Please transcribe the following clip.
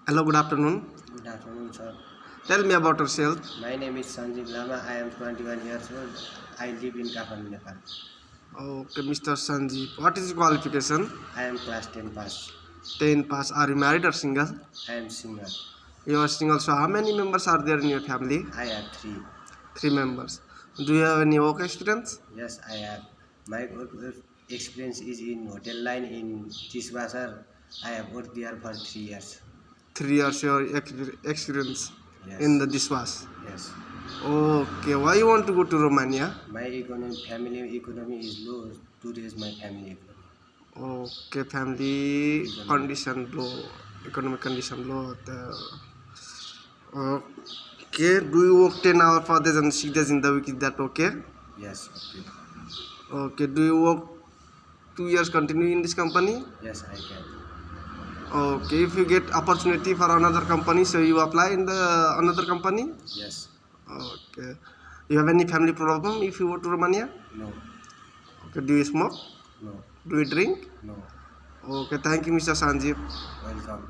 Hello, good afternoon. Good afternoon, sir. Tell me about yourself. My name is Sanjeeb Lama. I am 21 years old. I live in Kapan, Nepal. Okay, Mr. Sanjeeb. What is your qualification? I am class 10 pass. 10 pass. Are you married or single? I am single. You are single. So, how many members are there in your family? I have three. 3 members. Do you have any work experience? Yes, I have. My work experience is in hotel line in Dishwasher. I have worked there for 3 years. 3 years your experience in Yes. the dishwash. Yes. Okay, why you want to go to Romania? My family economy is low to raise my family economy. Okay, family Economy. condition low, economic condition low. Okay, do you work 10 hours for days and 6 days in the week? Is that okay? Yes, okay. Okay, do you work 2 years continue in this company? Yes, I can. Okay, if you get opportunity for another company, so you apply in the another company? Yes. Okay. You have any family problem if you go to Romania? No. Okay, do you smoke? No. Do you drink? No. Okay, thank you, Mr. Sanjeev. Welcome.